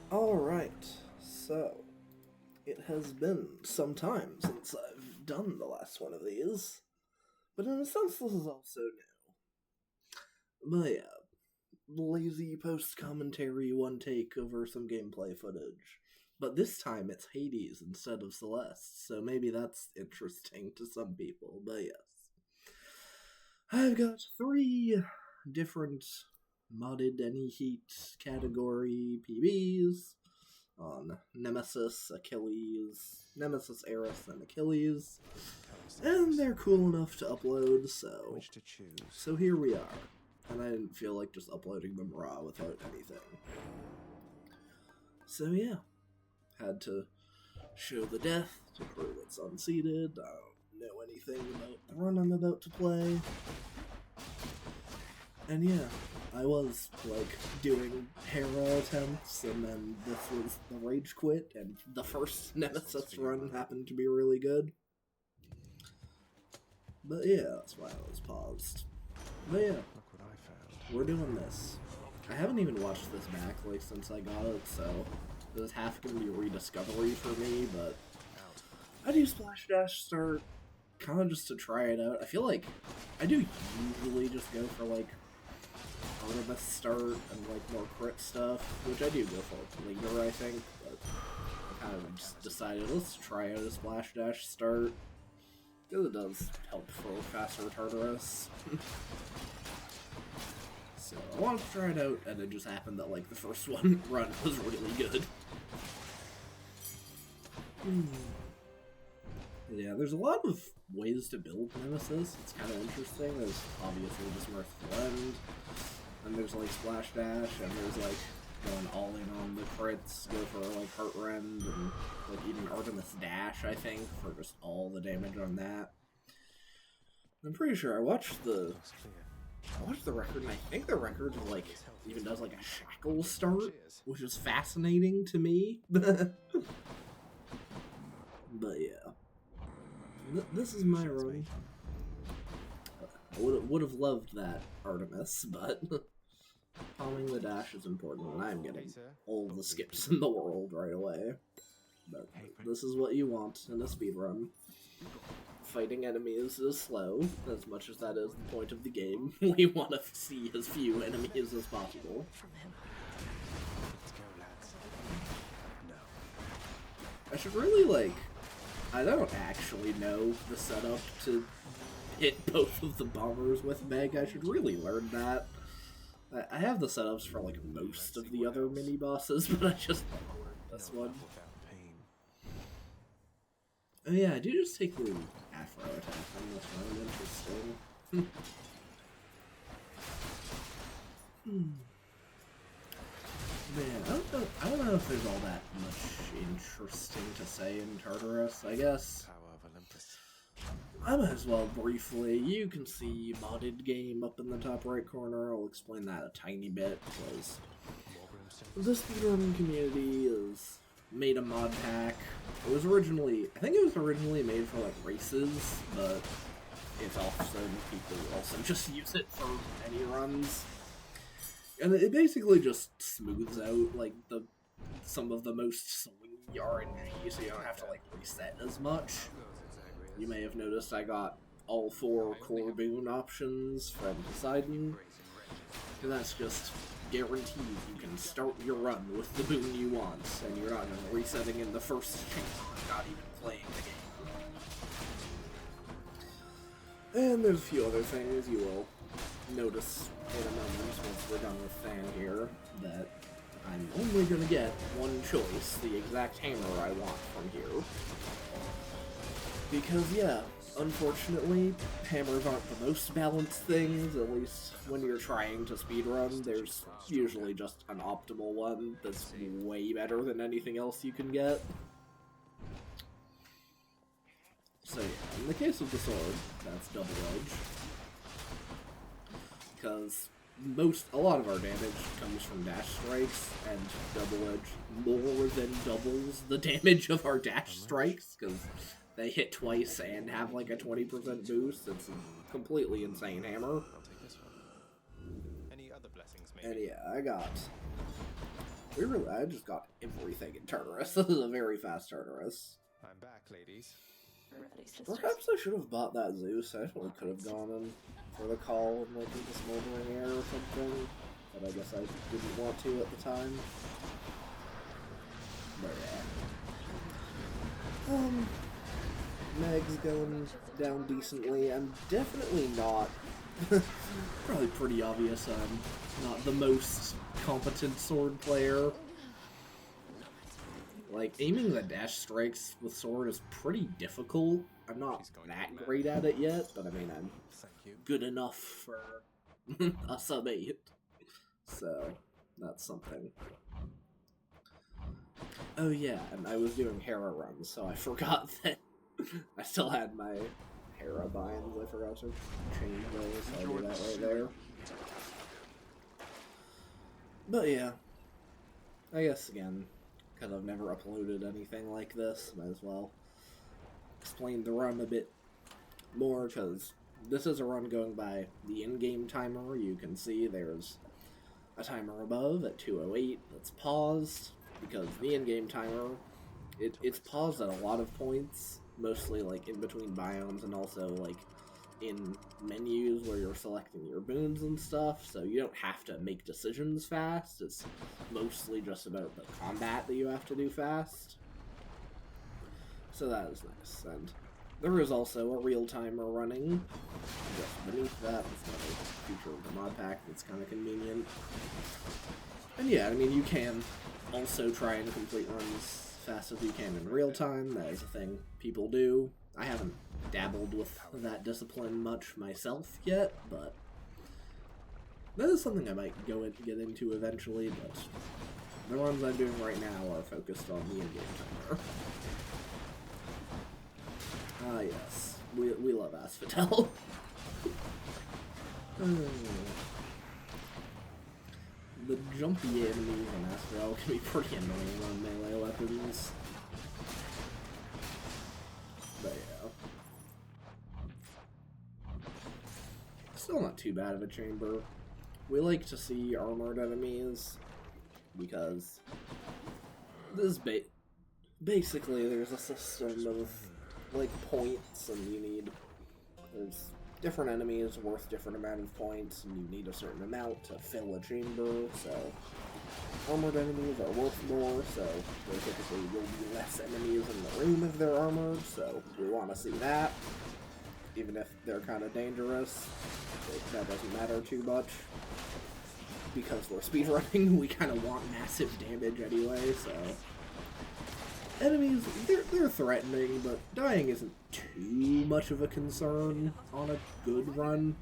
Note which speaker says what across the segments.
Speaker 1: Alright, so it has been some time since I've done the last one of these, but in a sense, this is also new. But yeah, lazy post commentary one take over some gameplay footage. But this time it's Hades instead of Celeste, so maybe that's interesting to some people, but yes. I've got three different modded any heat category PBs on Nemesis, Achilles, Nemesis, Eris, and Achilles, and they're cool enough to upload, so here we are. And I didn't feel like just uploading them raw without anything. So yeah, had to show the death to prove it's unseated. I don't know anything about the run I'm about to play. And yeah, I was, like, doing hero attempts, and then this was the rage quit, and the first Nemesis run happened to be really good. But yeah, that's why I was paused. But yeah, we're doing this. I haven't even watched this back, like, since I got it, so this is half gonna be rediscovery for me, but I do Splash Dash start kind of just to try it out. I feel like I do usually just go for, like, Artemis start and, like, more crit stuff, which I do go for later, I think, but I kind of just decided, let's try out a Splash Dash start, because it does help for faster Tartarus. So I wanted to try it out, and it just happened that, like, the first one run was really good. Yeah, there's a lot of ways to build Nemesis. It's kind of interesting. There's obviously just Merciful End, and there's, like, Splash Dash, and there's, like, going all in on the crits, go for, like, Heart Rend, and, like, even Artemis Dash, I think, for just all the damage on that. I'm pretty sure I watched the record, and I think the record, like, even does, like, a shackle start, which is fascinating to me. But yeah. This is my run. I would have loved that Artemis, but palming the dash is important, and I'm getting all the skips in the world right away. But this is what you want in a speedrun. Fighting enemies is slow, as much as that is the point of the game. We want to see as few enemies as possible. I should really, like, I don't actually know the setup to hit both of the bombers with Meg. I should really learn that. I have the setups for, like, most of the other mini-bosses, but I just never learned this one. Oh yeah, I do just take the Afro attack. That's kind of interesting. Man, I don't know if there's all that much interesting to say in Tartarus, I guess. I might as well briefly. You can see modded game up in the top right corner. I'll explain that a tiny bit, because the speedrun community has made a mod pack. It was originally, I think it was originally made for, like, races, but it's also, people also just use it for any runs. And it basically just smooths out, like, some of the most swingy RNG, so you don't have to, like, reset as much. You may have noticed I got all 4 core boon options from Poseidon, and that's just guaranteed you can start your run with the boon you want, and you're not resetting in the first chamber, not even playing the game. And there's a few other things you will notice in a moment once we're done with Fan here, that I'm only going to get one choice, the exact hammer I want from here. Because, yeah, unfortunately, hammers aren't the most balanced things, at least when you're trying to speedrun. There's usually just an optimal one that's way better than anything else you can get. So yeah, in the case of the sword, that's double edge. Because a lot of our damage comes from dash strikes, and double edge more than doubles the damage of our dash strikes, because they hit twice and have, like, a 20% boost. It's a completely insane hammer. And yeah, I got I just got everything in Tartarus. This is a very fast Tartarus.
Speaker 2: I'm back, ladies.
Speaker 1: Perhaps I should have bought that Zeus. I definitely could have gone in for the call and like the Smoldering Air or something. But I guess I didn't want to at the time. But yeah. Meg's going down decently. I'm definitely not... probably pretty obvious I'm not the most competent sword player. Like, aiming the dash strikes with sword is pretty difficult. I'm not that great at it yet, but I mean, I'm good enough for a sub-8. So, that's something. Oh yeah, and I was doing Hera runs, so I forgot that I still had my Hera binds. I forgot to change those, so I'll do that right there. But yeah, I guess again, because I've never uploaded anything like this, might as well explain the run a bit more, because this is a run going by the in-game timer. You can see there's a timer above at 2:08 that's paused, because the in-game timer, it's paused at a lot of points, mostly like in between biomes and also like in menus where you're selecting your boons and stuff, so you don't have to make decisions fast. It's mostly just about the combat that you have to do fast. So that is nice. And there is also a real timer running just beneath that. It's another feature of the mod pack that's kind of convenient. And yeah, I mean, you can also try and complete runs as fast as you can in real time. That is a thing people do. I haven't dabbled with that discipline much myself yet, but that is something I might get into eventually, but the runs I'm doing right now are focused on the in-game timer. Ah yes, we love Asphodel. The jumpy enemies in Asphodel can be pretty annoying on melee weapons. But yeah. Still not too bad of a chamber. We like to see armored enemies because this is basically there's a system of like points, and there's different enemies worth different amount of points, and you need a certain amount to fill a chamber. So armored enemies are worth more, so there typically will be less enemies in the room if they're armored, so we want to see that. Even if they're kind of dangerous, that doesn't matter too much. Because we're speedrunning, we kind of want massive damage anyway, so... Enemies, they're threatening, but dying isn't too much of a concern on a good run.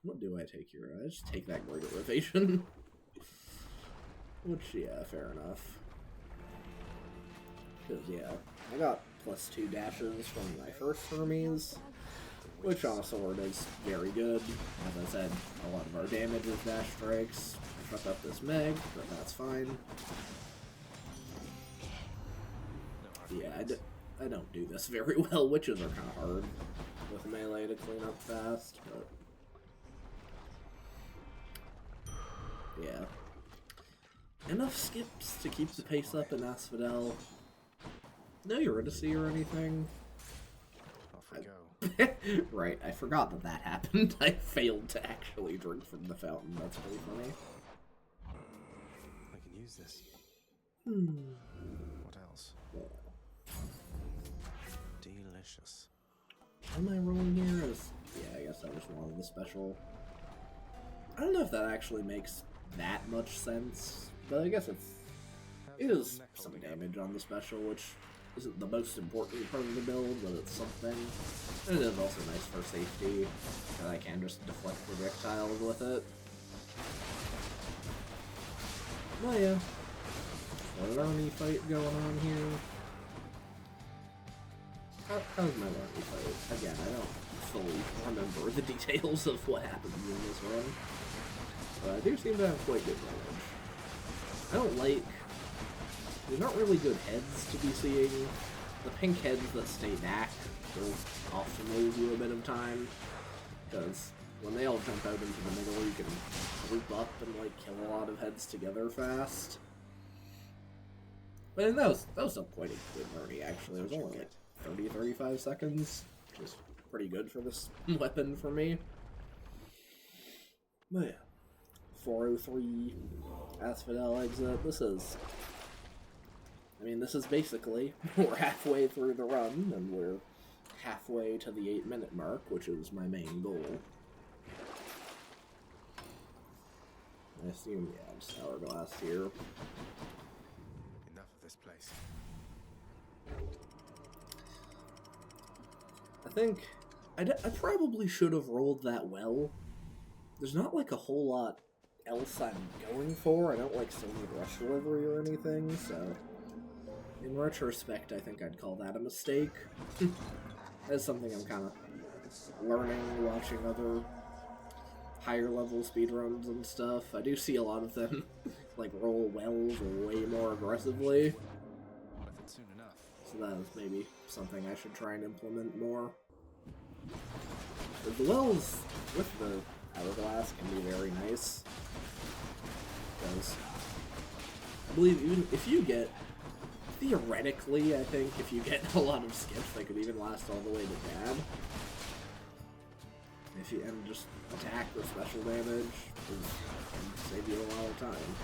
Speaker 1: What do I take here? I just take that Greater Evasion. Which, yeah, fair enough. Because, yeah, I got +2 dashes from my first Hermes, which on a sword is very good. As I said, a lot of our damage is dash strikes. I fucked up this Meg, but that's fine. Yeah, I don't do this very well. Witches are kind of hard with melee to clean up fast, but... yeah. Enough skips to keep the pace up in Asphodel. No Eurydice or anything.
Speaker 2: Off we go.
Speaker 1: Right, I forgot that happened. I failed to actually drink from the fountain. That's pretty funny.
Speaker 2: I can use this. What else?
Speaker 1: Yeah.
Speaker 2: Delicious.
Speaker 1: Am I rolling here? Yeah, I guess I just wanted the special. I don't know if that actually makes that much sense, but I guess it is some damage on the special, which isn't the most important part of the build, but it's something. And it is also nice for safety, and I can just deflect projectiles with it. Oh yeah. What an army fight going on here. How's my army fight? Again, I don't fully remember the details of what happened in this run. But I do seem to have quite good damage. I don't like... There's not really good heads to be seeing. The pink heads that stay back will often lose you a bit of time, because when they all jump out into the middle, you can group up and like kill a lot of heads together fast. But that was still quite a good journey, actually. It was only like 30-35 seconds, which is pretty good for this weapon for me. But yeah, 403 Asphodel exit. This is basically, we're halfway through the run, and we're halfway to the 8-minute mark, which is my main goal. I assume, yeah, just hourglass here.
Speaker 2: Enough of this place.
Speaker 1: I think I probably should have rolled that well. There's not like a whole lot else I'm going for. I don't like still need rush delivery or anything, so in retrospect, I think I'd call that a mistake. That's something I'm kind of learning, watching other higher level speedruns and stuff. I do see a lot of them like roll wells way more aggressively.
Speaker 2: Soon enough.
Speaker 1: So that is maybe something I should try and implement more. The wells with the hourglass can be very nice. Because I believe even if you get, theoretically, I think if you get a lot of skips, they could even last all the way to dad. If you and just attack or special damage can save you a lot of time.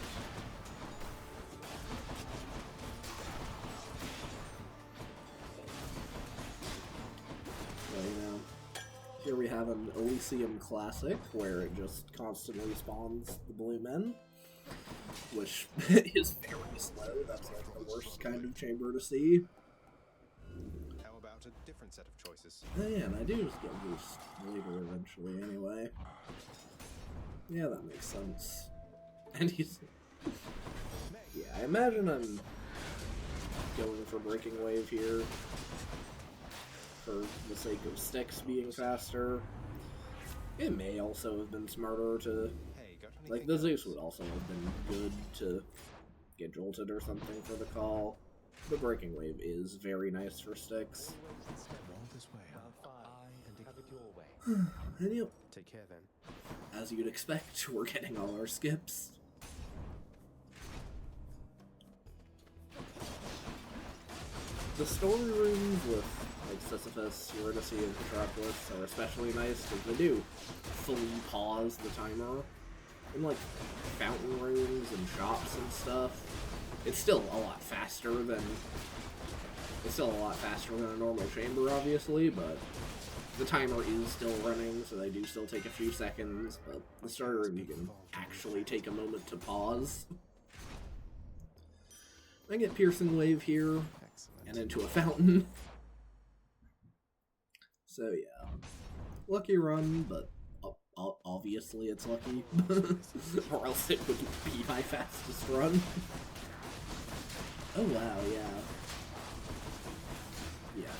Speaker 1: So, you know, here we have an Elysium Classic where it just constantly spawns the blue men, which is very slow. That's like the worst kind of chamber to see.
Speaker 2: How about a different set of choices?
Speaker 1: Oh, yeah, and I do just get boost later eventually anyway. Yeah, that makes sense. And he's... Yeah, I imagine I'm going for Breaking Wave here for the sake of sticks being faster. It may also have been smarter to... Like, the Zeus would also have been good to get jolted or something for the call. The Breaking Wave is very nice for sticks. And yep.
Speaker 2: Take care then.
Speaker 1: As you'd expect, we're getting all our skips. The story rooms with like Sisyphus, Eurydice, and Patroclus are especially nice because they do fully pause the timer. In like fountain rooms and shops and stuff, it's still a lot faster than a normal chamber, obviously, but the timer is still running, so they do still take a few seconds, but the starter room you can actually take a moment to pause. I get Piercing Wave here, and into a fountain. So yeah, lucky run, but obviously it's lucky, or else it wouldn't be my fastest run. Oh wow, yeah.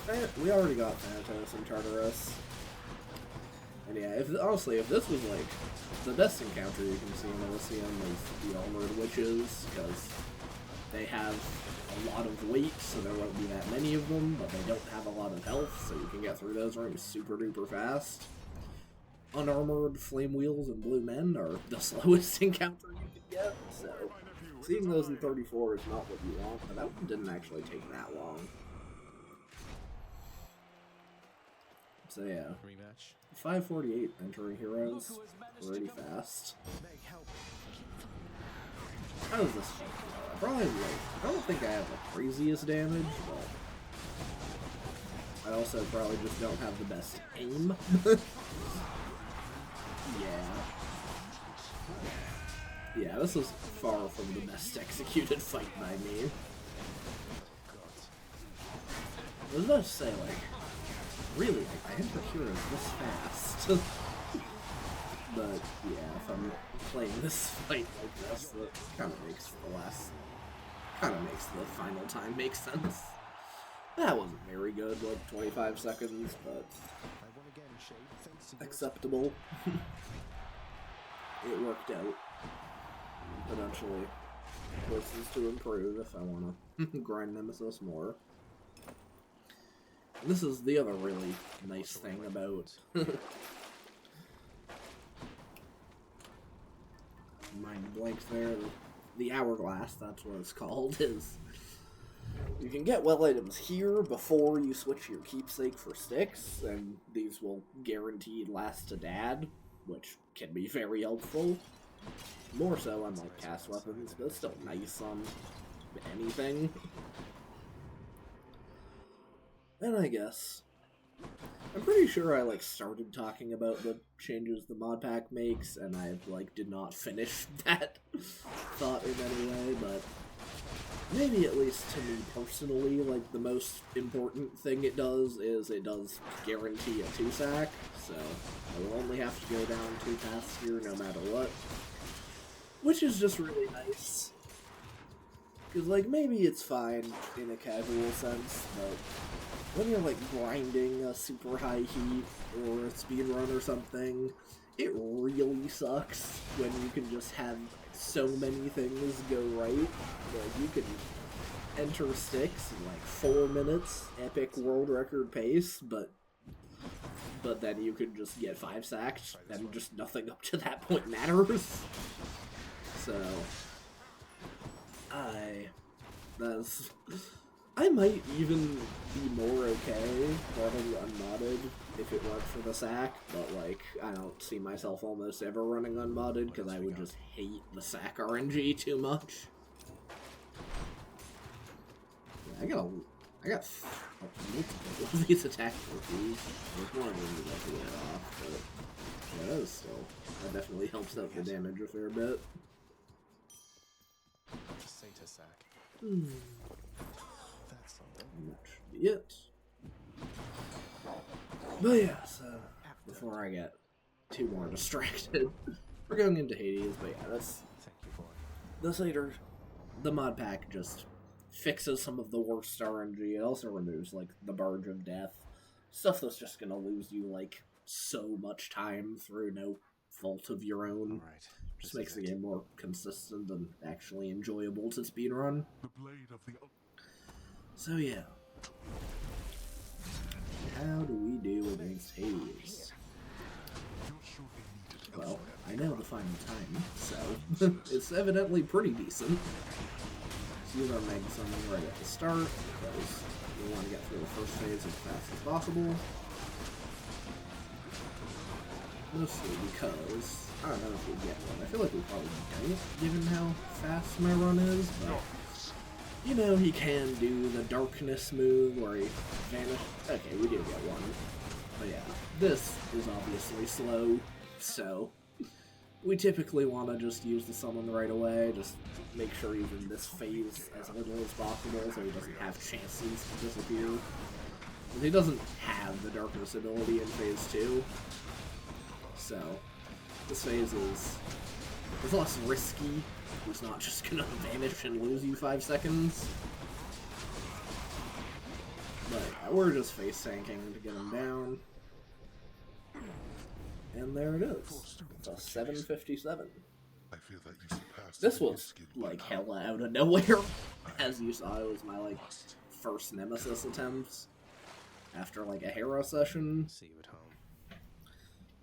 Speaker 1: Yeah, we already got Thanatos and Tartarus. And yeah, honestly, if this was like the best encounter you can see in Elysium is the Armored Witches, because they have a lot of weight, so there won't be that many of them, but they don't have a lot of health, so you can get through those rooms super duper fast. Unarmored Flame Wheels and Blue Men are the slowest encounter you can get, so seeing those in 34 is not what you want, but that one didn't actually take that long. So yeah, 548 entering heroes, pretty fast. How does this feel? I don't think I have the craziest damage, but I also probably just don't have the best aim. Yeah, this is far from the best executed fight by me. I was about to say, like, really, I enter heroes this fast. But, yeah, if I'm playing this fight like this, that kind of makes the final time make sense. That wasn't very good, like 25 seconds, but acceptable. It worked out. Potentially places to improve if I want to grind Nemesis more. And this is the other really nice thing about mind blanked there. The hourglass, that's what it's called, is you can get well items here before you switch your keepsake for sticks, and these will guaranteed last to dad, which can be very helpful. More so on like cast weapons, but it's still nice on anything. And I guess I'm pretty sure I like started talking about the changes the mod pack makes, and I like did not finish that thought in any way, but maybe at least to me personally, like the most important thing it does is it does guarantee a 2-sack, so I will only have to go down 2 paths here no matter what, which is just really nice. Because like maybe it's fine in a casual sense, but when you're like grinding a super high heat or a speedrun or something, it really sucks when you can just have so many things go right. Like you can enter sticks in like 4 minutes, epic world record pace, but then you could just get 5 sacks and just nothing up to that point matters. So I might even be more okay running unmodded if it weren't for the sack, but like I don't see myself almost ever running unmodded because I would just hate the sack RNG too much. Yeah, I got multiple of these attack trophies. There's one of them that I can get off, but yeah, that definitely helps out the damage a fair bit. That should be it. But yeah, so before I get too more distracted, we're going into Hades, but yeah, this later, the mod pack just fixes some of the worst RNG. It also removes like the Barge of Death, stuff that's just gonna lose you like so much time through no fault of your own. Just makes the game more consistent and actually enjoyable to speedrun. So yeah. How do we do against Hades? Well, I know the final time, so it's evidently pretty decent. Let's use our Mega Summon right at the start, because we want to get through the first phase as fast as possible. Mostly because, I don't know if we get one. I feel like we probably don't, given how fast my run is, but you know, he can do the darkness move where he vanishes. Okay, we did get one. But yeah, this is obviously slow, so we typically want to just use the summon right away, just make sure he's in this phase as little as possible so he doesn't have chances to disappear. And he doesn't have the darkness ability in phase 2, so this phase is less risky. He's not just gonna vanish and lose you 5 seconds. But we're just face tanking to get him down. And there it is. It's a 757. This was like hella out of nowhere. As you saw, it was my like first Nemesis attempts after like a hero session.
Speaker 2: See you at home.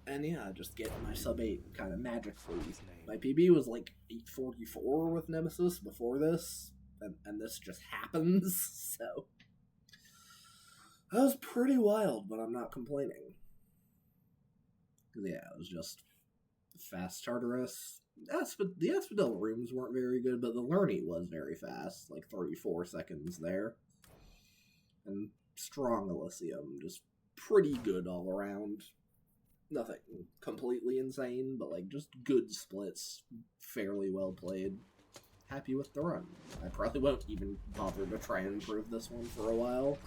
Speaker 1: And yeah, just get my sub 8 kind of magically. My PB was like 844 with Nemesis before this, and this just happens, so that was pretty wild, but I'm not complaining. Yeah, it was just fast Tartarus. The Asphodel rooms weren't very good, but the learning was very fast, like 34 seconds there. And strong Elysium, just pretty good all around. Nothing completely insane, but like just good splits, fairly well played. Happy with the run. I probably won't even bother to try and improve this one for a while.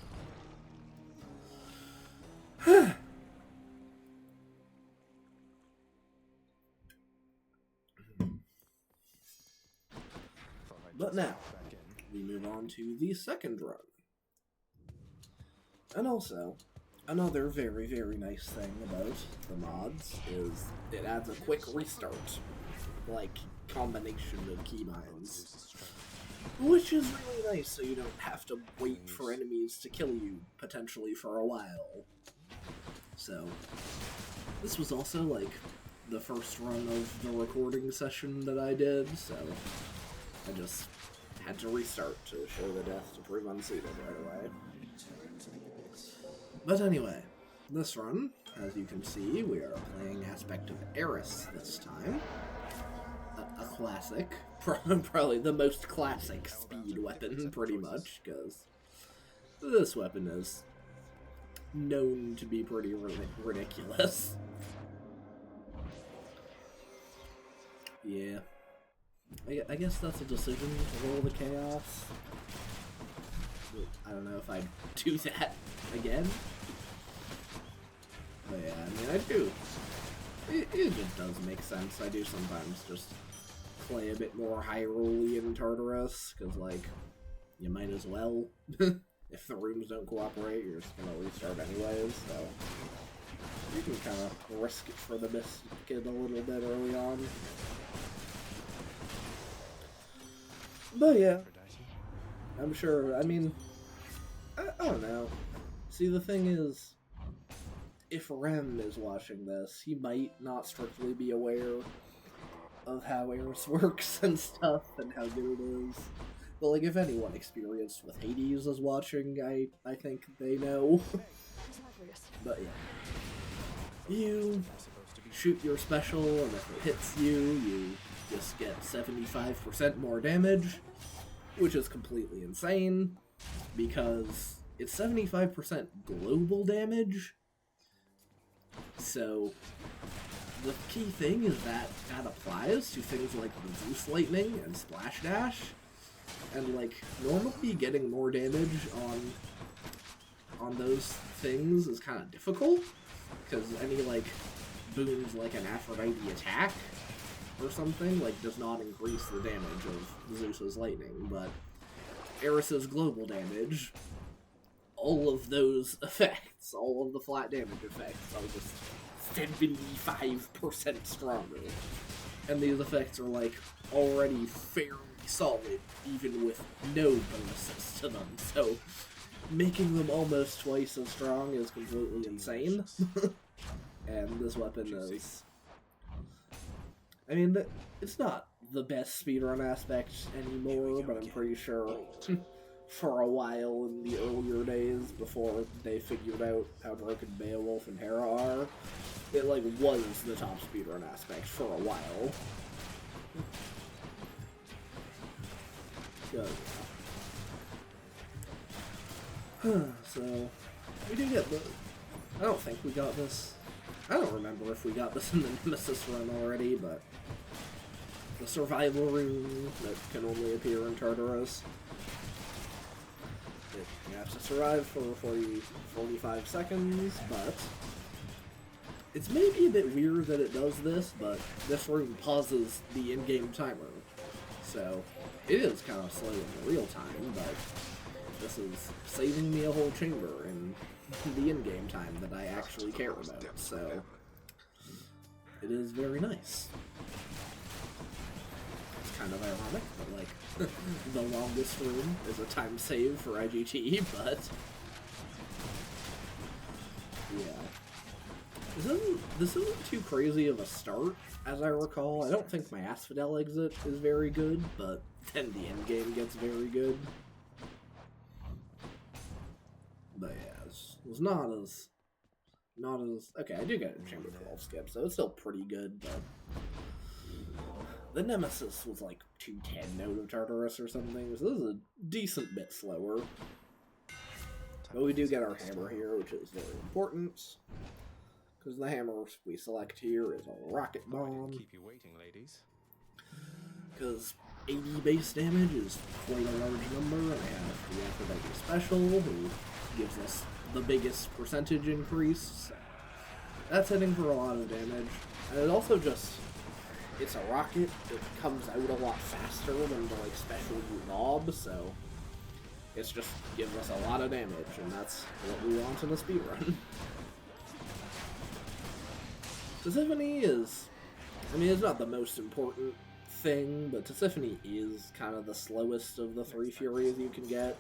Speaker 1: But now, we move on to the second run. And also, another very, very nice thing about the mods is it adds a quick restart, like, combination of keybinds, which is really nice so you don't have to wait for enemies to kill you, potentially for a while. So, this was also, like, the first run of the recording session that I did, so I just had to restart to show the death to prove unseated right away. But anyway, this run, as you can see, we are playing aspect of Eris this time. A classic, probably the most classic speed weapon, pretty much, because this weapon is known to be pretty ridiculous. Yeah. I guess that's a decision to roll the chaos. I don't know if I'd do that again. But yeah, I mean, I do. It just does make sense. I do sometimes just play a bit more Hyrule in Tartarus, because, like, you might as well. If the rooms don't cooperate, you're just gonna restart anyways, so you can kind of risk it for the biscuit a little bit early on. But yeah, I'm sure, I mean, I don't know. See, the thing is, if Rem is watching this, he might not strictly be aware of how Eris works and stuff, and how good it is. But, like, if anyone experienced with Hades is watching, I think they know. But yeah. You shoot your special, and if it hits you, you just get 75% more damage, which is completely insane, because it's 75% global damage. So the key thing is that applies to things like the Zeus Lightning and Splash Dash, and, like, normally getting more damage on those things is kind of difficult, because any, like, boons like an Aphrodite attack or something, like, does not increase the damage of Zeus's lightning, but Eris's global damage, all of those effects, all of the flat damage effects are just 75% stronger. And these effects are, like, already fairly solid, even with no bonuses to them, so making them almost twice as strong is completely insane. And this weapon is... I mean, it's not the best speedrun aspect anymore, but I'm pretty sure for a while in the earlier days, before they figured out how broken Beowulf and Hera are, it, like, was the top speedrun aspect for a while. So, we did get the... I don't think we got this. I don't remember if we got this in the Nemesis run already, but the survival room that can only appear in Tartarus. You have to survive for 45 seconds, but it's maybe a bit weird that it does this, but this room pauses the in-game timer. So it is kind of slow in real time, but this is saving me a whole chamber in the in-game time that I actually care about, so it is very nice. It's kind of ironic, but, like, the longest room is a time save for IGT, but yeah. This isn't too crazy of a start, as I recall. I don't think my Asphodel exit is very good, but then the endgame gets very good. But yeah, it's not as... Okay, I do get a Chamber 12 skip, so it's still pretty good, but the Nemesis was like 210 Note of Tartarus or something, so this is a decent bit slower. But we do get our hammer here, which is very important, because the hammer we select here is a rocket bomb.
Speaker 2: Keep you waiting, ladies.
Speaker 1: Because 80 base damage is quite a large number, and I have the Aphrodite Special, who gives us the biggest percentage increase. That's hitting for a lot of damage. And it also just... It's a rocket, it comes out a lot faster than the, like, special knob, so it's just gives us a lot of damage, and that's what we want in a speedrun. Tisiphone is... I mean, it's not the most important thing, but Tisiphone is kind of the slowest of the three Furies you can get.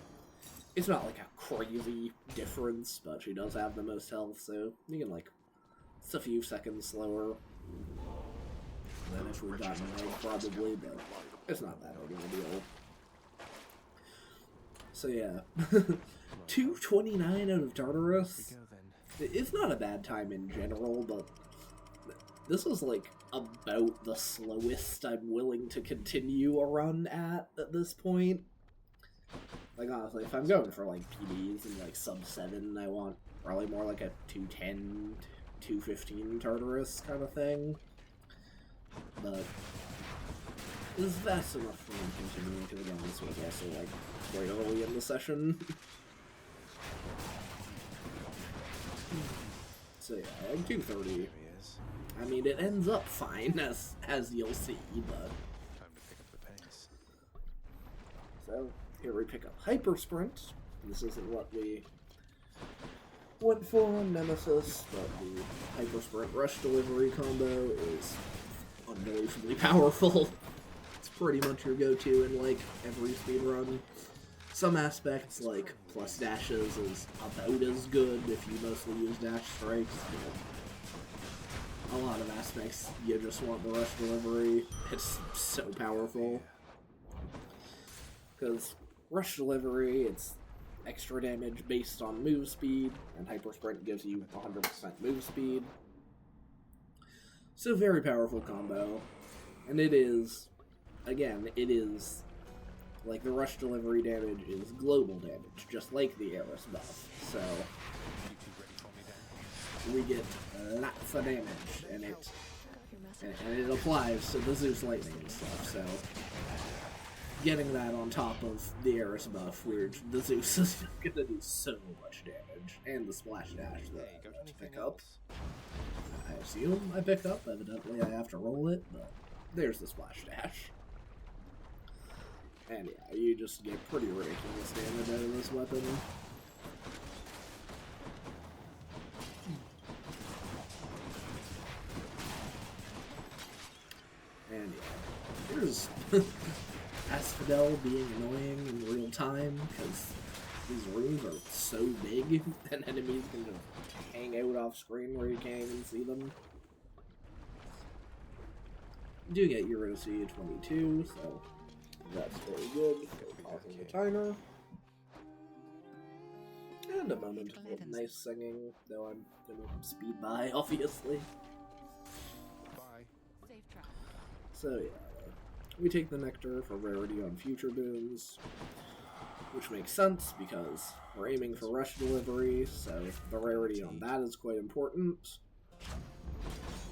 Speaker 1: It's not like a crazy difference, but she does have the most health, so you can, like, it's a few seconds slower. than if we'd gotten an egg, probably, but it's not that big of a deal. So yeah, 229 out of Tartarus. It's not a bad time in general, but this was like about the slowest I'm willing to continue a run at this point. Like honestly, if I'm going for like PDs and like sub 7, I want probably more like a 210, 215 Tartarus kind of thing. But it's fast enough for me to continue, because again, this was also like quite early in the session. So yeah, like 230. I mean, it ends up fine, as you'll see, but...
Speaker 2: Time to pick up the pace.
Speaker 1: So, here we pick up Hyper Sprint. This isn't what we went for on Nemesis, but the Hyper Sprint Rush Delivery combo is unbelievably powerful. It's pretty much your go-to in, like, every speedrun. Some aspects, like plus dashes, is about as good if you mostly use dash strikes, but a lot of aspects, you just want the rush delivery. It's so powerful. Because rush delivery, it's extra damage based on move speed, and hyper sprint gives you 100% move speed. So very powerful combo. And it is, again, it is, like the rush delivery damage is global damage, just like the Eris buff. So we get lots of damage, and it applies to the Zeus lightning and stuff, so getting that on top of the Eris buff, where the Zeus is gonna do so much damage, and the splash dash that I have to pick up. I assume I pick up, evidently I have to roll it, but there's the splash dash. And yeah, you just get pretty ridiculous damage out of this weapon. And yeah, here's Asphodel being annoying in real time, because these rooms are so big, and enemies can just hang out off screen where you can't even see them. You do get Euro C 22, so that's very good for pausing the timer. And a moment of nice singing, though I'm gonna speed by, obviously. So yeah, we take the Nectar for rarity on future boons, which makes sense because we're aiming for rush delivery, so the rarity on that is quite important.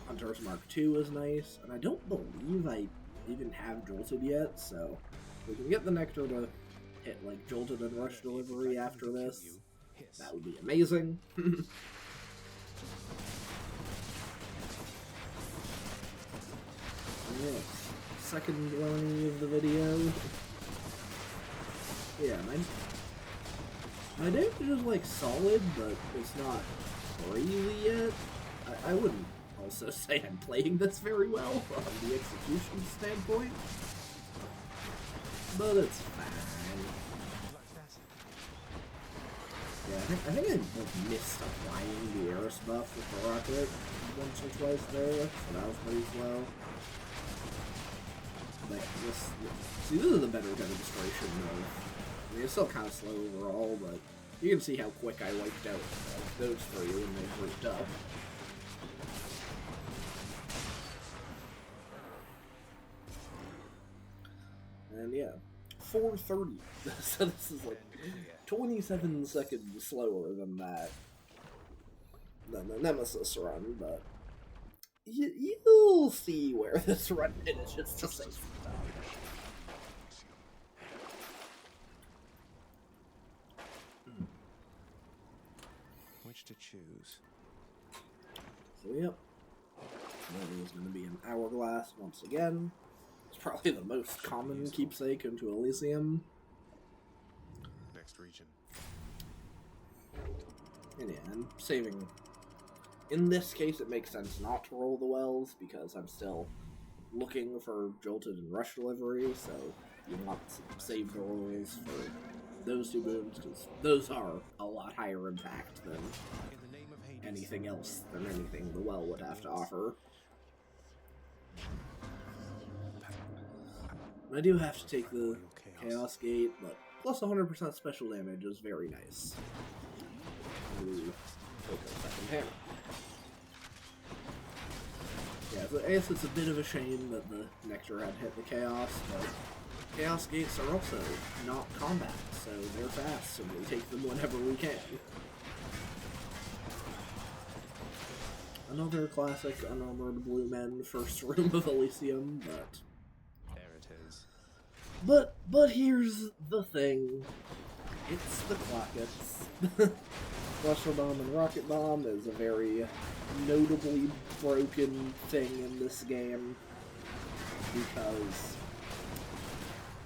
Speaker 1: Hunter's Mark II is nice, and I don't believe I even have Jolted yet, so we can get the Nectar to hit like Jolted and rush delivery after this. That would be amazing. Yeah, second learning of the video. Yeah, my damage is like solid, but it's not crazy yet. I wouldn't also say I'm playing this very well from the execution standpoint, but it's fine. Yeah, I think I missed applying the Eris buff with the rocket once or twice there, so that was pretty slow. Like this, see, this is a better demonstration of. I mean, it's still kind of slow overall, but you can see how quick I wiped out those three when they grouped up. And yeah, 430. So this is like 27 seconds slower than that, than the Nemesis run, but you'll see where this run finishes to say something.
Speaker 2: Which to choose?
Speaker 1: So yep, that is going to be an hourglass once again. It's probably the most common keepsake into Elysium.
Speaker 2: Next region.
Speaker 1: And yeah, I'm saving. In this case, it makes sense not to roll the wells, because I'm still looking for Jolted and Rush Delivery, so you want to save the rolls for those two boons, because those are a lot higher impact than anything else, than anything the well would have to offer. And I do have to take the Chaos Gate, but plus 100% special damage is very nice. Ooh, take a second hammer. Yeah, so I guess it's a bit of a shame that the Nectar had hit the Chaos, but Chaos Gates are also not combat, so they're fast, and we take them whenever we can. Another classic unarmored blue men first room of Elysium, but...
Speaker 2: There it is.
Speaker 1: But here's the thing. It's the Clockets. Cluster Bomb and Rocket Bomb is a very notably broken thing in this game, because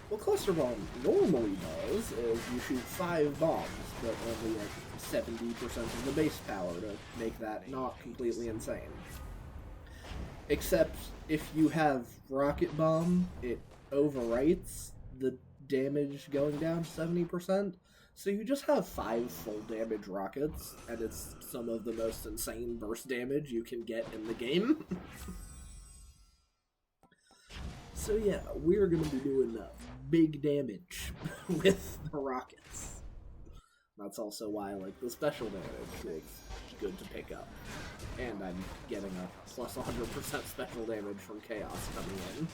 Speaker 1: what Cluster Bomb normally does is you shoot 5 bombs, but only like 70% of the base power to make that not completely insane. Except if you have Rocket Bomb, it overwrites the damage going down to 70%. So you just have 5 full damage rockets, and it's some of the most insane burst damage you can get in the game. So yeah, we're gonna be doing big damage with the rockets. That's also why, like, the special damage is good to pick up. And I'm getting a plus 100% special damage from Chaos coming in.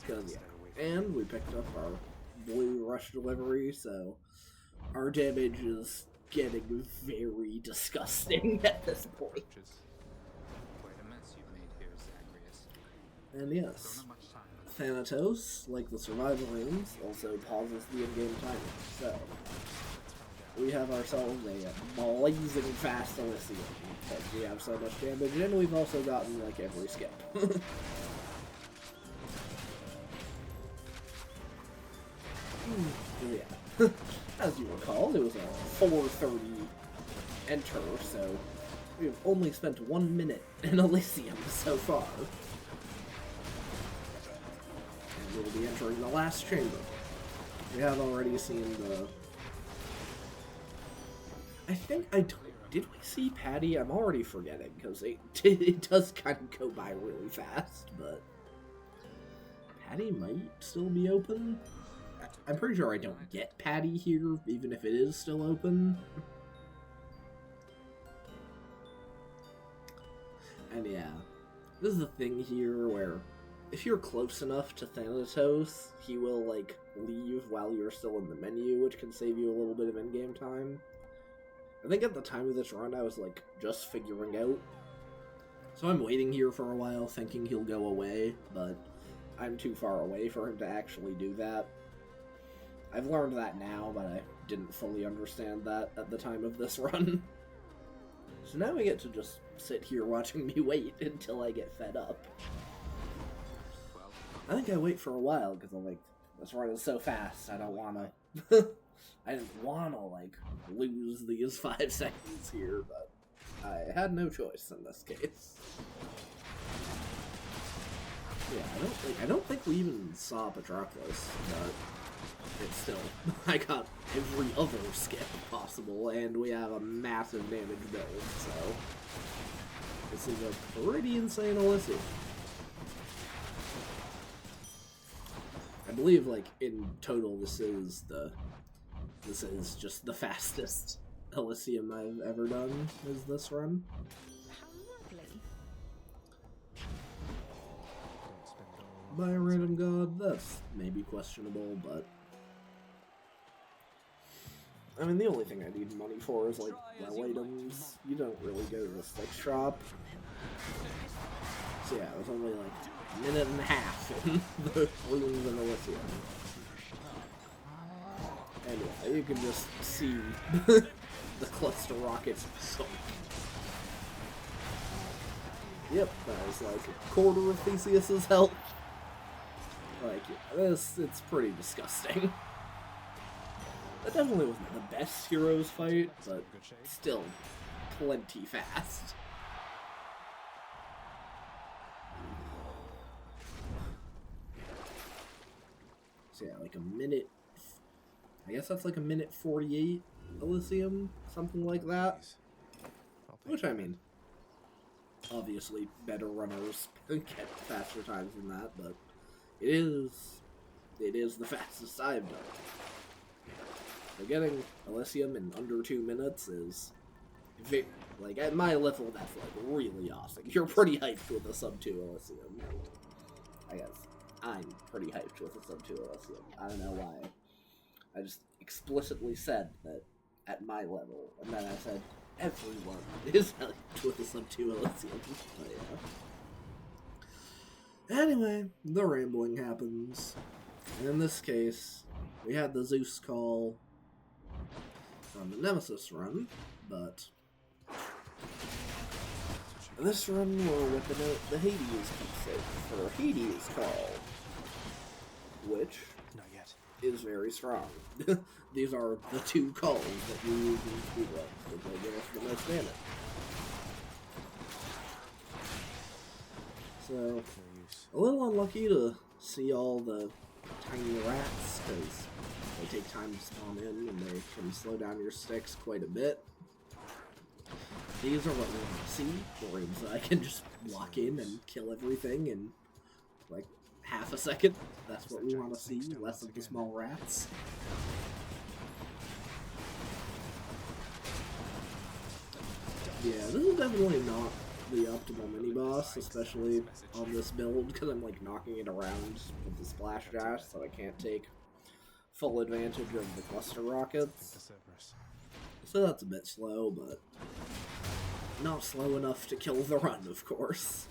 Speaker 1: Because, yeah. And we picked up our blue rush delivery, so our damage is getting very disgusting at this point. And yes, Thanatos, like the survival rooms, also pauses the in-game timer. So we have ourselves a blazing fast Elysium, because we have so much damage, and we've also gotten like every skip. Yeah. As you recall, it was a 4:30 enter, so we've only spent 1 minute in Elysium so far. And we'll be entering the last chamber. We have already seen the... I think I don't... Did we see Patty? I'm already forgetting, because it does kind of go by really fast, but... Patty might still be open? I'm pretty sure I don't get Patty here, even if it is still open. And yeah, this is the thing here where if you're close enough to Thanatos, he will, like, leave while you're still in the menu, which can save you a little bit of in-game time. I think at the time of this run, I was, like, just figuring out. So I'm waiting here for a while, thinking he'll go away, but I'm too far away for him to actually do that. I've learned that now, but I didn't fully understand that at the time of this run. So now we get to just sit here watching me wait until I get fed up. I think I wait for a while, because I'm like, this run is so fast, I don't wanna... I didn't wanna, like, lose these 5 seconds here, but I had no choice in this case. Yeah, I don't think we even saw Patroclus, but... It's still, I got every other skip possible, and we have a massive damage build, so this is a pretty insane Elysium. I believe, like, in total, this is just the fastest Elysium I've ever done, is this run.
Speaker 3: How lovely.
Speaker 1: By a random god, that's maybe questionable, but... I mean, the only thing I need money for is, like, well items. You don't really go to the stick shop. So yeah, it was only, like, a minute and a half in the rooms in Elysium. And yeah, you can just see the cluster rockets sunk. Yep, that was, like, a quarter of Theseus's health. Like, yeah, it's pretty disgusting. That definitely wasn't the best heroes fight, but still plenty fast. So yeah, like a minute, I guess that's like a minute 48 Elysium, something like that. Which, I mean, obviously better runners get faster times than that, but it is the fastest I've done. So getting Elysium in under 2 minutes is, like, at my level, that's, like, really awesome. You're pretty hyped with a sub 2 Elysium. I guess I'm pretty hyped with a sub 2 Elysium. I don't know why. I just explicitly said that at my level, and then I said everyone is hyped with a sub 2 Elysium. But yeah. Anyway, the rambling happens. And in this case, we had the Zeus call from the Nemesis run, but this run we're with the Hades config for Hades call, which
Speaker 2: Not yet.
Speaker 1: is very strong. These are the 2 calls that you use in speedruns that will give us the most damage. So, a little unlucky to see all the tiny rats, because they take time to spawn in and they can slow down your sticks quite a bit. These are what we want to see, rooms that I can just walk in and kill everything in like half a second. That's what we want to see, less of the small rats. Yeah, this is definitely not the optimal mini-boss, especially on this build, because I'm like knocking it around with the splash dash, so I can't take full advantage of the cluster rockets. So that's a bit slow, but not slow enough to kill the run, of course.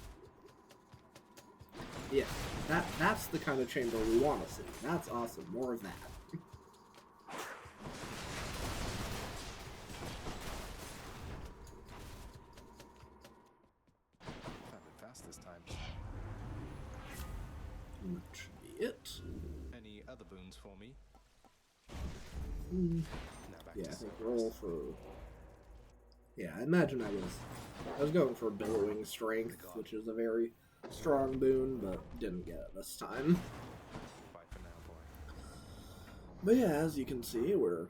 Speaker 1: Yeah, that's the kind of chamber we want to see. That's awesome. More of that.
Speaker 2: Found it fast this time.
Speaker 1: That should be it.
Speaker 2: Any other boons for me?
Speaker 1: Mm.
Speaker 2: Now back
Speaker 1: Yeah,
Speaker 2: to
Speaker 1: I think
Speaker 2: Cerberus.
Speaker 1: roll for... Yeah, I imagine I was going for Billowing Strength, which is a very strong boon, but didn't get it this time.
Speaker 2: Bye for now, boy.
Speaker 1: But yeah, as you can see, we're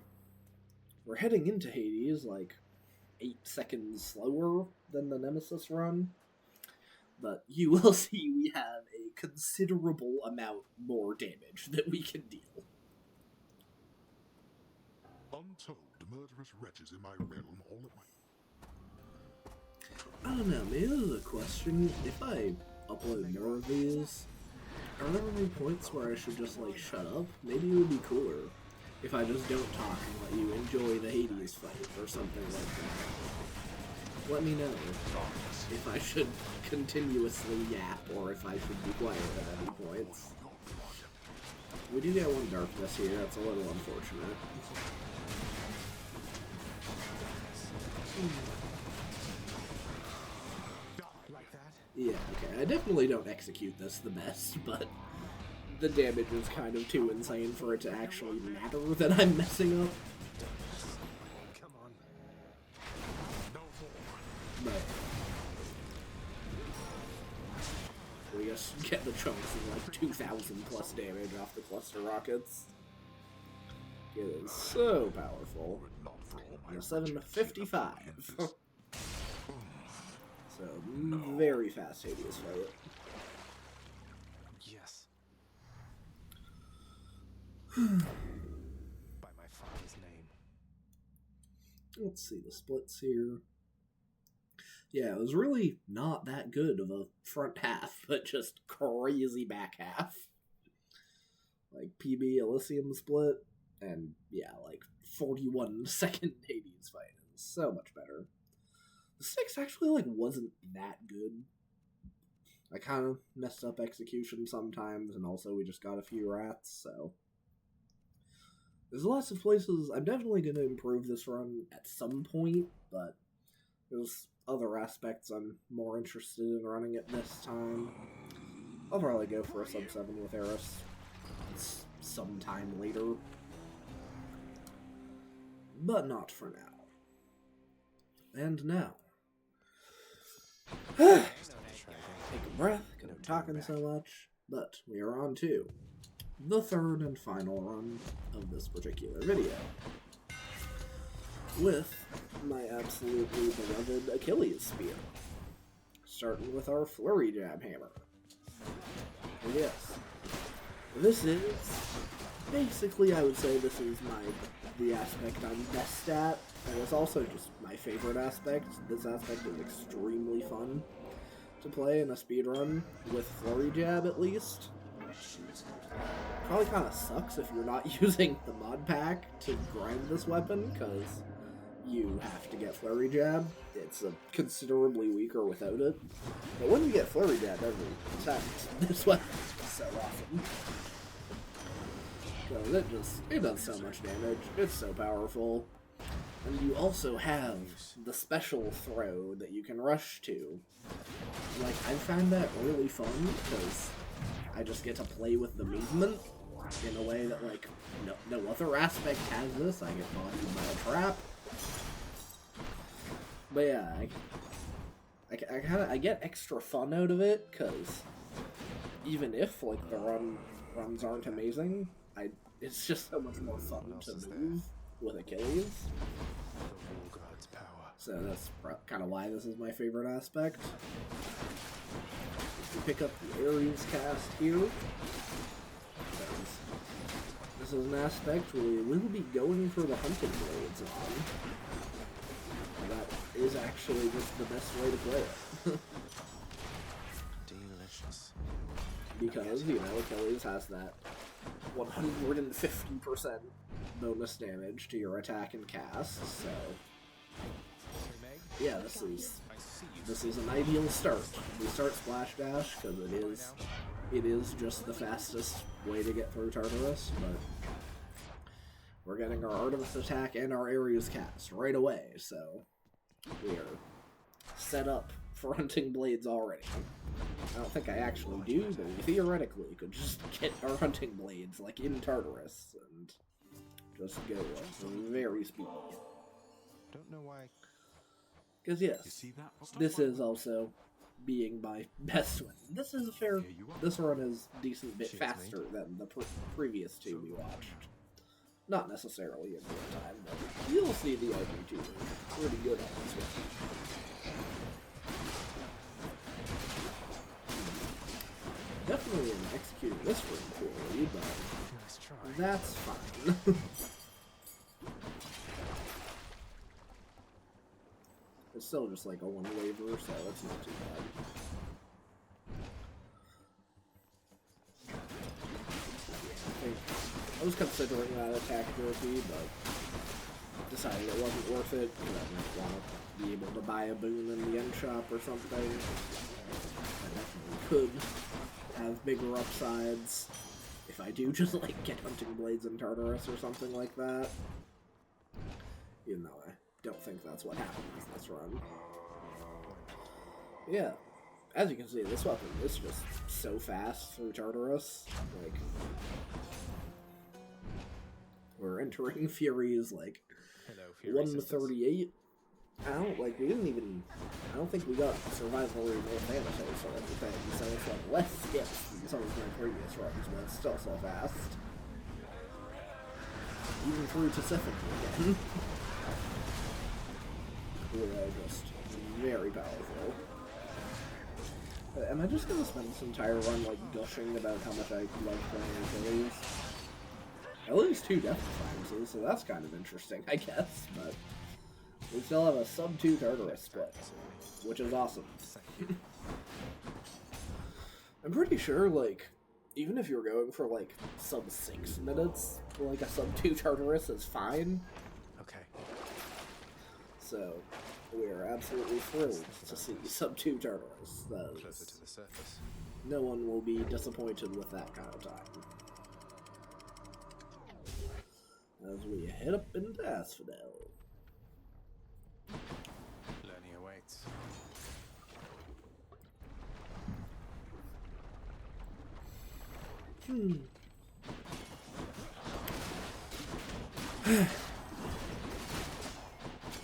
Speaker 1: heading into Hades like 8 seconds slower than the Nemesis run. But you will see we have a considerable amount more damage that we can deal.
Speaker 4: Untold murderous wretches in my realm all at once.
Speaker 1: I don't know, maybe this is a question. If I upload more of these, are there any points where I should just like shut up? Maybe it would be cooler if I just don't talk and let you enjoy the Hades fight or something like that. Let me know if I should continuously yap or if I should be quiet at any points. We do get one darkness here, that's a little unfortunate.
Speaker 2: Like that?
Speaker 1: Yeah, okay, I definitely don't execute this the best, but the damage is kind of too insane for it to actually matter that I'm messing up.
Speaker 2: Come on.
Speaker 4: No more.
Speaker 1: But we just get the chunks of like 2,000 plus damage off the cluster rockets. It is so powerful.
Speaker 4: Not for all my
Speaker 1: And a 755. So, very fast Hades fight.
Speaker 2: Yes. By my father's name.
Speaker 1: Let's see the splits here. Yeah, it was really not that good of a front half, but just crazy back half. Like PB Elysium split, and yeah, like 41 second Hades fight is so much better. The 6 actually like wasn't that good. I kind of messed up execution sometimes, and also we just got a few rats, so there's lots of places. I'm definitely going to improve this run at some point, but there's other aspects I'm more interested in running it this time. I'll probably go for a sub 7 with Eris sometime later, but not for now. And now, take a breath, because I'm talking so much, but we are on to the third and final run of this particular video, with my absolutely beloved Achilles spear. starting with our Flurry Jab Hammer. And yes, this is basically, I would say this is the aspect I'm best at, and it's also just my favorite aspect. This aspect is extremely fun to play in a speedrun with Flurry Jab, at least. Probably kind of sucks if you're not using the mod pack to grind this weapon, because you have to get Flurry Jab. It's considerably weaker without it. But when you get Flurry Jab every time, this weapon is so awesome. Because it does so much damage. It's so powerful. And you also have the special throw that you can rush to. Like, I find that really fun, because I just get to play with the movement in a way that, like, no other aspect has this. I get bodied by a trap. But yeah, I get extra fun out of it, because even if, like, the runs aren't amazing, it's just so much more fun to move with Achilles. So that's kind of why this is my favorite aspect. If you pick up the Eris cast here, this is an aspect where we will be going for the hunting blades on. And that is actually just the best way to play it.
Speaker 2: Delicious.
Speaker 1: Because, you know, Achilles has that 150% bonus damage to your attack and cast, so yeah, this is an ideal start. We start Splash Dash because it is just the fastest way to get through Tartarus, but we're getting our Artemis attack and our Ares cast right away, so we are set up for hunting blades already. I don't think I actually do, but we theoretically could just get our hunting blades, like, in Tartarus, and just go very speedy.
Speaker 2: Don't know why.
Speaker 1: Because yes, this is also being my best one. This run is a decent bit faster than the previous two we watched. Not necessarily in real time, but you'll see the OG2 pretty good on this one. Definitely am executing this run poorly, but that's fine. It's still just like a one waver, so it's not too bad. I was considering that attack ability, but decided it wasn't worth it because I didn't want to be able to buy a boon in the end shop or something. I definitely could have bigger upsides if I do just like get hunting blades in Tartarus or something like that. Even though I don't think that's what happens this run. Yeah, as you can see, this weapon is just so fast through Tartarus. Like, we're entering Fury's like 138. I don't think we got survival or North Thanatos or anything, so it's like less skips than some of my previous runs, but it's still so fast. Even through Pacific again. We're just very powerful. Am I just gonna spend this entire run like gushing about how much I love playing Achilles? At least 2 death defiances, so that's kind of interesting, I guess, but we still have a sub-2 Tartarus split, which is awesome. I'm pretty sure, like, even if you're going for, like, sub-6 minutes, like, a sub-2 Tartarus is fine.
Speaker 2: Okay.
Speaker 1: So, we're absolutely thrilled to see sub-2 Tartarus.
Speaker 2: Closer to the surface.
Speaker 1: No one will be disappointed with that kind of time. As we head up into Asphodel.
Speaker 2: Learning awaits.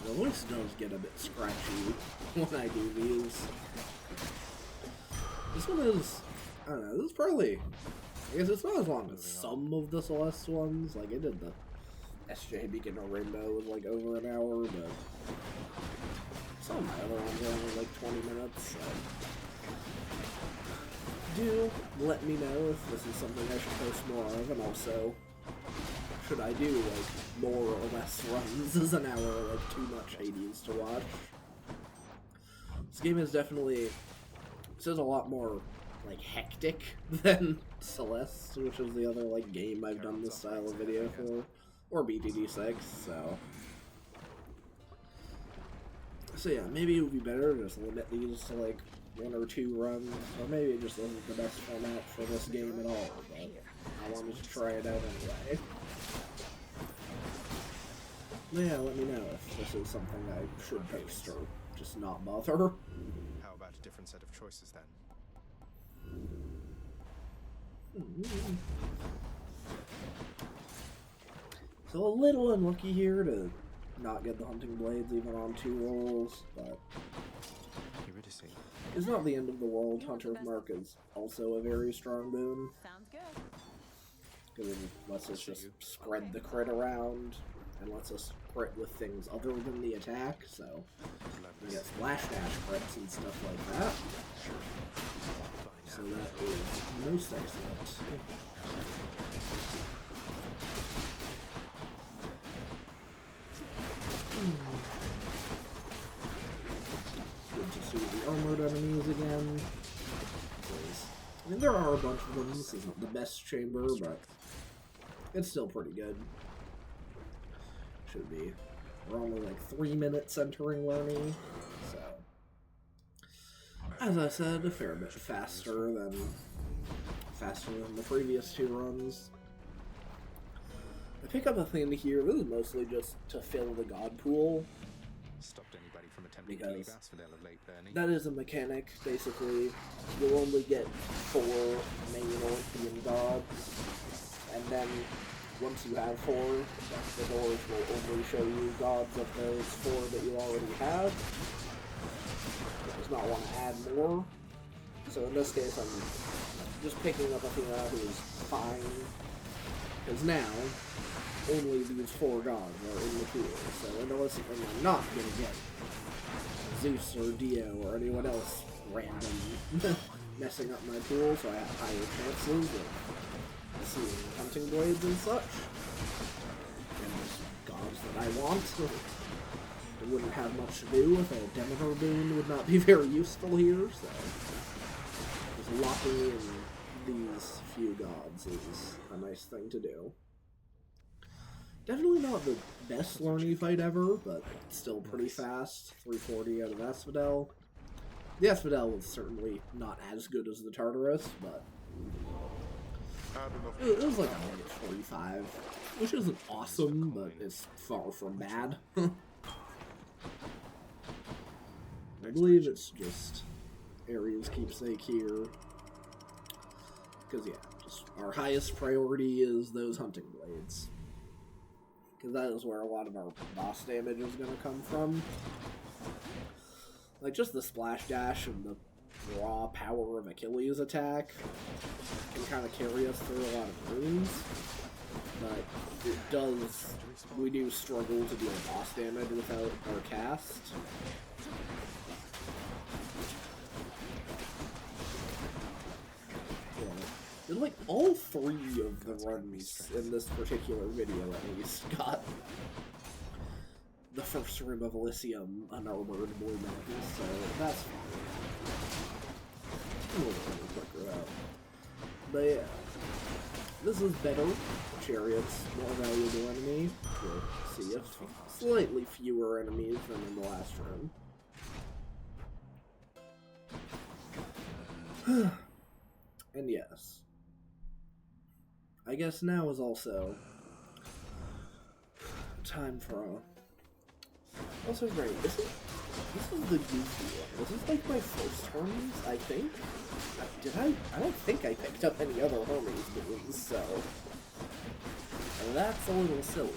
Speaker 1: The voice does get a bit scratchy when I do these. This one is, I don't know, this is probably, I guess it's not as long as some of the Celeste ones. Like, I did the SJ Beacon or Rainbow was like over an hour, but some of my other ones are only like 20 minutes, so do let me know if this is something I should post more of, and also, should I do, like, more or less runs? Is an hour, like, too much Hades to watch? This game is definitely, this is a lot more, like, hectic than Celeste, which is the other, like, game I've done this style of video for, or BTD6, so. So yeah, maybe it would be better to just limit these to, like, 1 or 2 runs, or maybe it just wasn't the best format for this game at all, but I wanted to try it out anyway. But yeah, let me know if this is something I should post or just not bother.
Speaker 2: How about a different set of choices then?
Speaker 1: So a little unlucky here to not get the hunting blades even on 2 rolls, but
Speaker 2: Eurydice.
Speaker 1: it's not the end of the world. Hunter's Mark is also a very strong boon,
Speaker 3: Sounds good.
Speaker 1: because it lets us just spread the crit around, and lets us crit with things other than the attack, so we get splash dash crits and stuff like that. So that is most excellent. Good to see the armored enemies again. I mean, there are a bunch of them. This isn't the best chamber, but it's still pretty good. Should be. We're only like 3 minutes entering learning, so as I said, a fair bit faster than the previous 2 runs. I pick up a thing here. This is mostly just to fill the god pool.
Speaker 2: Stopped anybody from attempting to leave Asphodel of late, Bernie.
Speaker 1: That is a mechanic, basically. You'll only get 4 main Olympian gods, and then once you have 4, the doors will only show you gods of those 4 that you already have. It does not want to add more. So in this case, I'm just picking up Athena, who's fine, because now only these 4 gods are in the pool. So unless I'm not going to get Zeus or Dio or anyone else random messing up my pool, so I have higher chances of seeing hunting blades and such. And just gods that I want. It wouldn't have much to do with a Demeter boon, would not be very useful here, so just locking in these few gods is a nice thing to do. Definitely not the best learning fight ever, but still pretty fast. 340 out of Asphodel. The Asphodel was certainly not as good as the Tartarus, but it was like a minute 45, which isn't awesome, but it's far from bad. I believe it's just Ares keepsake here. Because, yeah, just our highest priority is those hunting blades. Because that is where a lot of our boss damage is going to come from. Like, just the splash dash and the raw power of Achilles' attack can kind of carry us through a lot of runes. But we do struggle to deal boss damage without our cast. And like all 3 of the runs in this particular video at least got the first room of Elysium unarmored blue mantis, so that's fine. We'll quicker out. But yeah, this is better. Chariot's more valuable enemy. We'll see if slightly fewer enemies than in the last room. And yes. I guess now is also time for a... Also great, this is the goofy one. This is like my first Hermes, I think. I don't think I picked up any other Hermes boons, so... that's a little silly.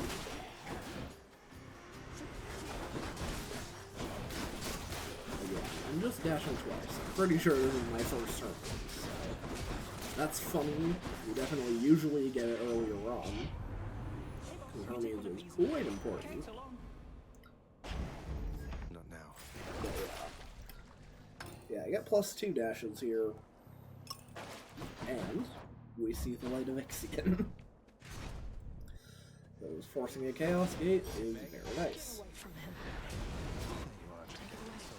Speaker 1: But yeah, I'm just dashing twice. I'm pretty sure this is my first Hermes. That's funny. We definitely usually get it earlier on. Hermes is quite important.
Speaker 2: Not now.
Speaker 1: But Yeah, I got +2 dashes here. And we see the light of Ixion. Those forcing a Chaos Gate is very nice.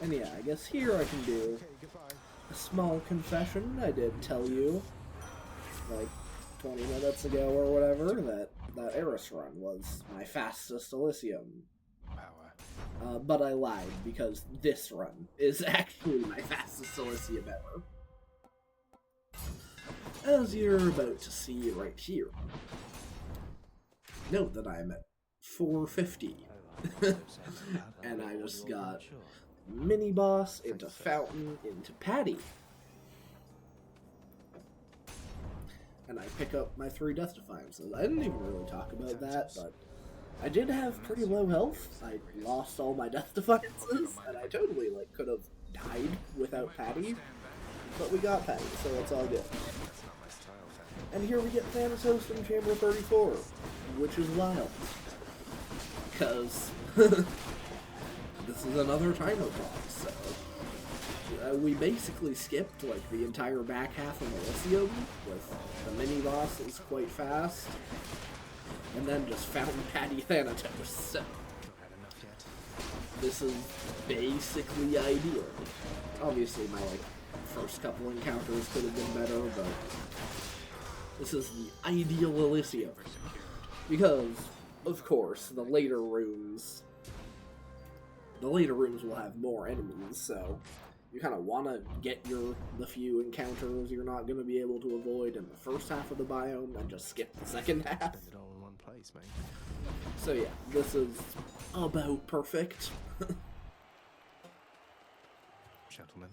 Speaker 1: And yeah, I guess here I can do a small confession. I did tell you, like 20 minutes ago or whatever, that Eris run was my fastest Elysium. But I lied, because this run is actually my fastest Elysium ever. As you're about to see right here. Note that I'm at 450. And I just got mini-boss into Fountain into Patty. And I pick up my 3 Death Defiances. I didn't even really talk about that, but I did have pretty low health. I lost all my Death Defiances, and I totally could have died without Patty. But we got Patty, so it's all good. And here we get Thanatos in Chamber 34, which is wild. Because this is another timer boss, so we basically skipped the entire back half of Elysium, with the mini-boss is quite fast, and then just Fountain Patty Thanatos, so this is basically ideal. Obviously my first couple encounters could have been better, but this is the ideal Elysium. Because, of course, the later rooms will have more enemies, so you kind of want to get the few encounters you're not going to be able to avoid in the first half of the biome and just skip the second half.
Speaker 2: Spend it all in one place, mate.
Speaker 1: So yeah, this is about perfect.
Speaker 2: Gentlemen.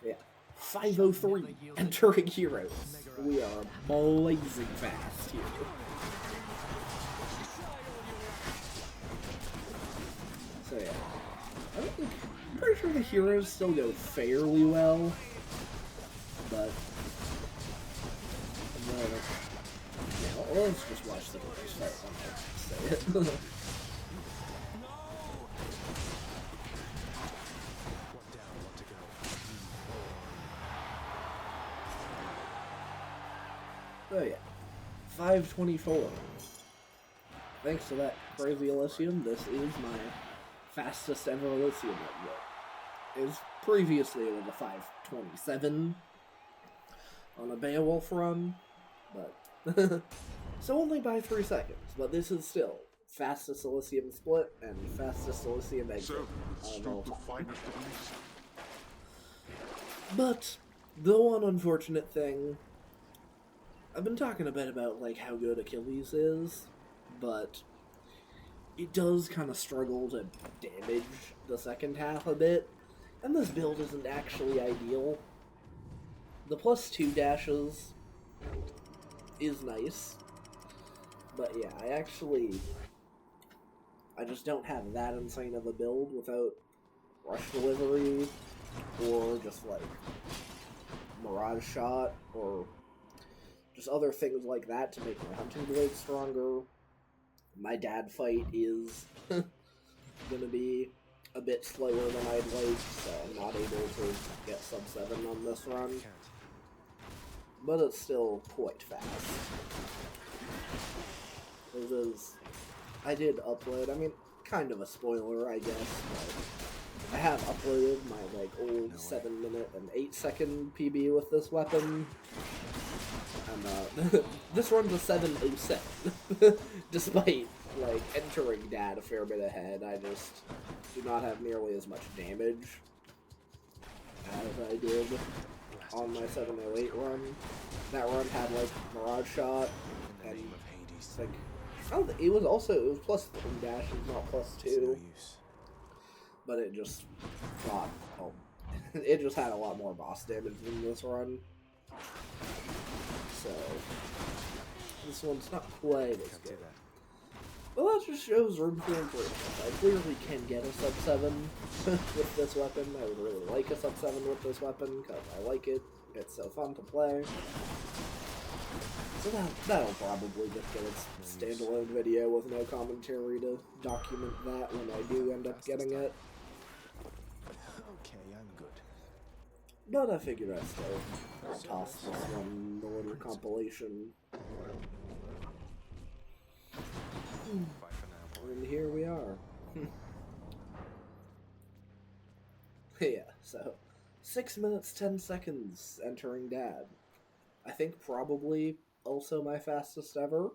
Speaker 1: Yeah. 503 entering heroes. We are blazing fast here. So yeah. I'm pretty sure the heroes still go fairly well. But yeah, let's just watch the heroes fight on there. So yeah, 524. Thanks to that crazy Elysium, this is my fastest ever Elysium at It was previously it was a 527 on a Beowulf run, but so only by 3 seconds. But this is still fastest Elysium split and fastest Elysium exit of all time. But the one unfortunate thing. I've been talking a bit about how good Achilles is, but it does kind of struggle to damage the second half a bit, and this build isn't actually ideal. The +2 dashes is nice, but yeah, I just don't have that insane of a build without rush delivery, or just Mirage Shot, or just other things like that to make my hunting blade stronger. My dad fight is gonna be a bit slower than I'd like, so I'm not able to get sub 7 on this run. But it's still quite fast. I did upload, kind of a spoiler, I guess, but I have uploaded my old 7-minute and 8-second PB with this weapon. And this runs a 7:07, despite entering dad a fair bit ahead. I just do not have nearly as much damage as I did on my 708 run. That run had Mirage Shot, and it was +3 dashes, not +2. But it just it just had a lot more boss damage than this run. So this one's not quite as good. Well, that just shows room for improvement. I clearly can get a sub 7 with this weapon. I would really like a sub 7 with this weapon because I like it. It's so fun to play. So that'll probably just get its standalone video with no commentary to document that when I do end up getting it.
Speaker 2: Okay, I'm good.
Speaker 1: But I figured I'd still toss this one in the little compilation.
Speaker 2: Bye for now, boy.
Speaker 1: And here we are. Yeah, so 6 minutes 10 seconds entering Dad. I think probably also my fastest ever.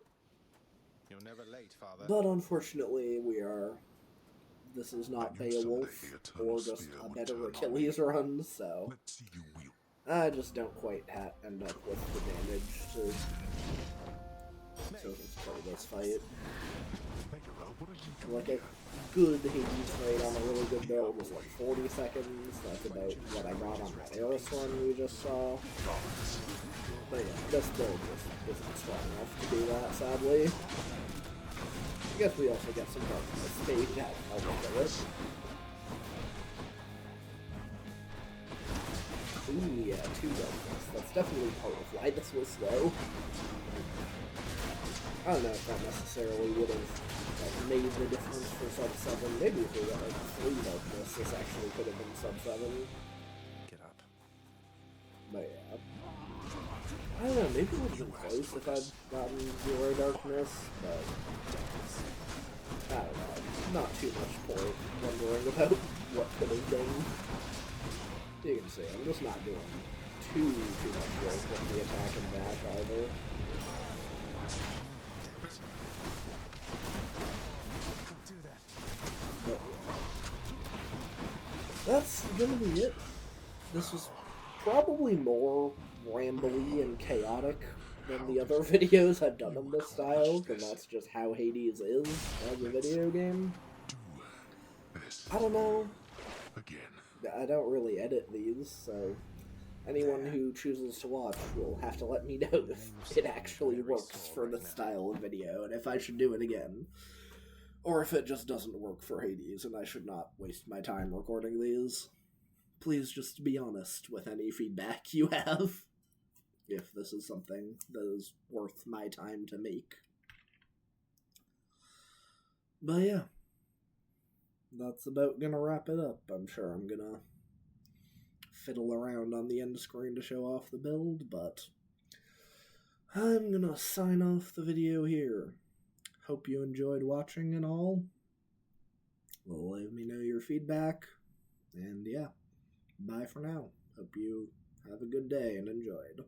Speaker 2: You're never late, Father.
Speaker 1: But unfortunately, this is not
Speaker 4: I knew someday
Speaker 1: Beowulf
Speaker 4: the eternal
Speaker 1: or just
Speaker 4: spear
Speaker 1: a
Speaker 4: would
Speaker 1: better
Speaker 4: turn on
Speaker 1: Achilles
Speaker 4: me.
Speaker 1: run, so
Speaker 4: Let's see you wield.
Speaker 1: I just don't quite end up with the damage to play this fight.
Speaker 4: Think about what are you doing
Speaker 1: Like a
Speaker 4: here?
Speaker 1: good Hades fight on a really good build was like 40 seconds. That's about what I got on that Eris run we just saw. But yeah, this build just isn't strong enough to do that, sadly. I guess we also get some darkness stage that help with it. Ooh, yeah, 2 darkness. That's definitely part of why this was slow. I don't know if that necessarily would have made the difference for sub 7. Maybe if we got like 3 darkness, this actually could have been sub 7.
Speaker 2: Get up.
Speaker 1: But yeah. I don't know, maybe it would have been close if I'd gotten 0 darkness, but I don't know. Not too much point wondering about what could have been. You can see, I'm just not doing too much work with the attack and dash either. But yeah. That's gonna be it. This was probably more rambly and chaotic than the other videos I've done in this style, because that's just how Hades is as a video game. I don't know.
Speaker 4: Again.
Speaker 1: I don't really edit these, so anyone who chooses to watch will have to let me know if it actually works for this style of video, and if I should do it again. Or if it just doesn't work for Hades, and I should not waste my time recording these. Please just be honest with any feedback you have, if this is something that is worth my time to make. But yeah. That's about gonna wrap it up. I'm sure I'm gonna fiddle around on the end screen to show off the build, but I'm gonna sign off the video here. Hope you enjoyed watching and all. Let me know your feedback, and yeah, bye for now. Hope you have a good day and enjoyed.